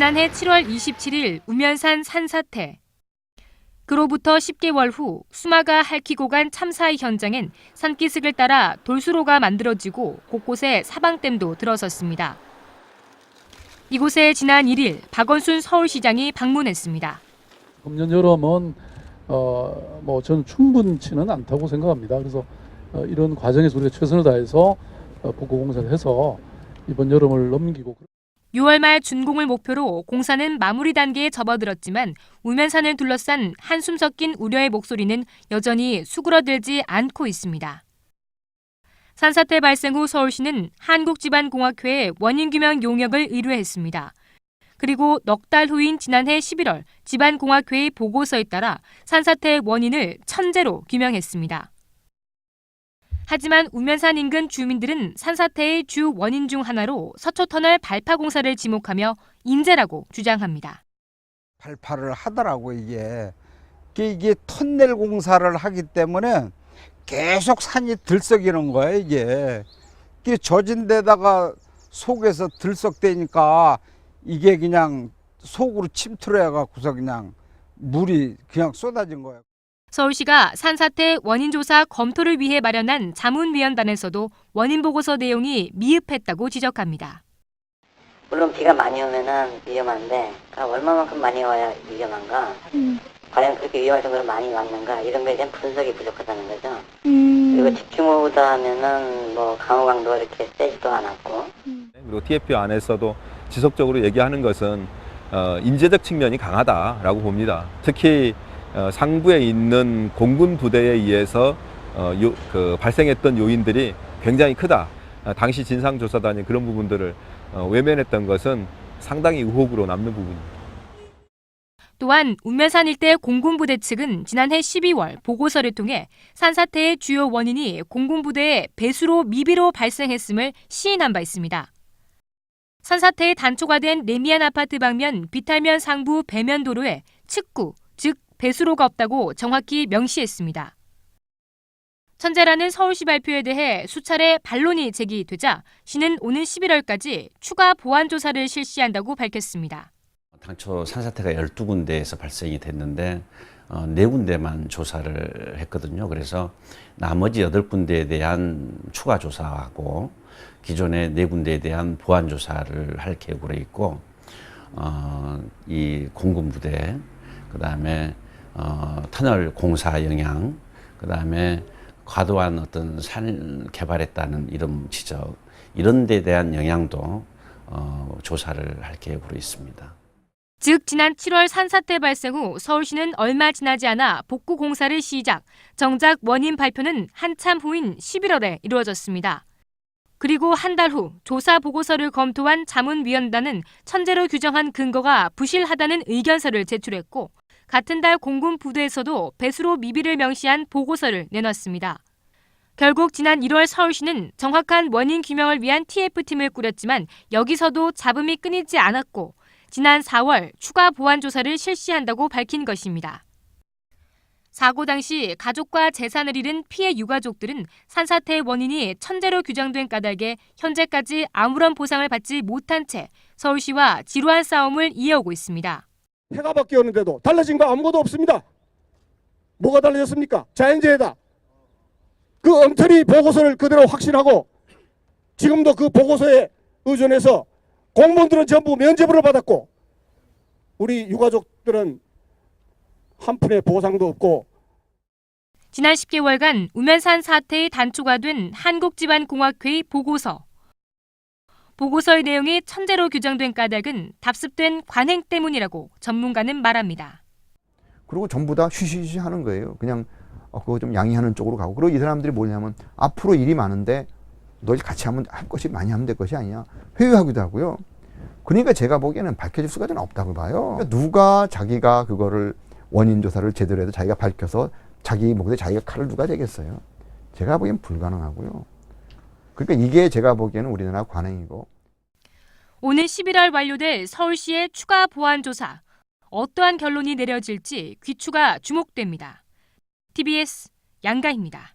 지난해 7월 27일 우면산 산사태. 그로부터 10개월 후 수마가 핥히고 간 참사의 현장엔 산기슭을 따라 돌수로가 만들어지고 곳곳에 사방댐도 들어섰습니다. 이곳에 지난 1일 박원순 서울시장이 방문했습니다. 금년 여름은 저는 충분치는 않다고 생각합니다. 그래서 이런 과정에서 우리가 최선을 다해서 복구 공사를 해서 이번 여름을 넘기고. 6월 말 준공을 목표로 공사는 마무리 단계에 접어들었지만 우면산을 둘러싼 한숨 섞인 우려의 목소리는 여전히 수그러들지 않고 있습니다. 산사태 발생 후 서울시는 한국지반공학회에 원인규명 용역을 의뢰했습니다. 그리고 넉 달 후인 지난해 11월 지반공학회의 보고서에 따라 산사태의 원인을 천재로 규명했습니다. 하지만 우면산 인근 주민들은 산사태의 주 원인 중 하나로 서초터널 발파 공사를 지목하며 인재라고 주장합니다. 발파를 하더라고 이게 터널 공사를 하기 때문에 계속 산이 들썩이는 거야 이게 젖은 데다가 속에서 들썩대니까 이게 그냥 속으로 침투를 해갖고서 그냥 물이 그냥 쏟아진 거야. 서울시가 산사태 원인 조사 검토를 위해 마련한 자문위원단에서도 원인 보고서 내용이 미흡했다고 지적합니다. 물론 비가 많이 오면은 위험한데 얼마만큼 많이 와야 위험한가? 과연 그렇게 위험할 정도로 많이 왔는가? 이런 거에 대한 분석이 부족하다는 거죠. 그리고 집중호우다 하면은 강우 강도가 이렇게 세지도 않았고. 그리고 TFP 안에서도 지속적으로 얘기하는 것은 인재적 측면이 강하다라고 봅니다. 특히 상부에 있는 공군 부대에 의해서 발생했던 요인들이 굉장히 크다. 당시 진상조사단이 그런 부분들을 외면했던 것은 상당히 의혹으로 남는 부분입니다. 또한 우면산 일대 공군부대 측은 지난해 12월 보고서를 통해 산사태의 주요 원인이 공군부대의 배수로 미비로 발생했음을 시인한 바 있습니다. 산사태의 단초가 된 레미안 아파트 방면 비탈면 상부 배면 도로에 측구, 즉 배수로가 없다고 정확히 명시했습니다. 천재라는 서울시 발표에 대해 수차례 반론이 제기되자 시는 오는 11월까지 추가 보완 조사를 실시한다고 밝혔습니다. 당초 산사태가 12군데에서 발생이 됐는데 4군데만 조사를 했거든요. 그래서 나머지 8군데에 대한 추가 조사하고 기존의 4군데에 대한 보완 조사를 할 계획으로 있고 이 공군부대, 그다음에 터널 공사 영향, 그다음에 과도한 어떤 산 개발했다는 이런 지적, 이런 데 대한 영향도 조사를 할 계획으로 있습니다. 즉 지난 7월 산사태 발생 후 서울시는 얼마 지나지 않아 복구 공사를 시작, 정작 원인 발표는 한참 후인 11월에 이루어졌습니다. 그리고 한 달 후 조사 보고서를 검토한 자문위원단은 천재로 규정한 근거가 부실하다는 의견서를 제출했고 같은 달 공군 부대에서도 배수로 미비를 명시한 보고서를 내놨습니다. 결국 지난 1월 서울시는 정확한 원인 규명을 위한 TF팀을 꾸렸지만 여기서도 잡음이 끊이지 않았고 지난 4월 추가 보완 조사를 실시한다고 밝힌 것입니다. 사고 당시 가족과 재산을 잃은 피해 유가족들은 산사태의 원인이 천재로 규정된 까닭에 현재까지 아무런 보상을 받지 못한 채 서울시와 지루한 싸움을 이어오고 있습니다. 해가 바뀌었는데도 달라진 거 아무것도 없습니다. 뭐가 달라졌습니까? 자연재해다. 그 엉터리 보고서를 그대로 확신하고 지금도 그 보고서에 의존해서 공무원들은 전부 면죄부를 받았고 우리 유가족들은 한 푼의 보상도 없고. 지난 10개월간 우면산 사태의 단초가 된 한국지반공학회의 보고서. 보고서의 내용이 천재로 규정된 까닭은 답습된 관행 때문이라고 전문가는 말합니다. 그리고 전부 다 쉬쉬쉬 하는 거예요. 그냥 그거 좀 양해하는 쪽으로 가고. 그리고 이 사람들이 뭐냐면 앞으로 일이 많은데 너희 같이 하면 할 것이 많이 하면 될 것이 아니냐. 회유하기도 하고요. 그러니까 제가 보기에는 밝혀질 수가 저는 없다고 봐요. 누가 자기가 그거를 원인 조사를 제대로 해도 자기가 밝혀서 자기 목에 자기가 칼을 누가 대겠어요. 제가 보기엔 불가능하고요. 그러니까 이게 제가 보기에는 우리나라 관행이고. 오는 11월 완료될 서울시의 추가 보완 조사. 어떠한 결론이 내려질지 귀추가 주목됩니다. TBS 양가희입니다.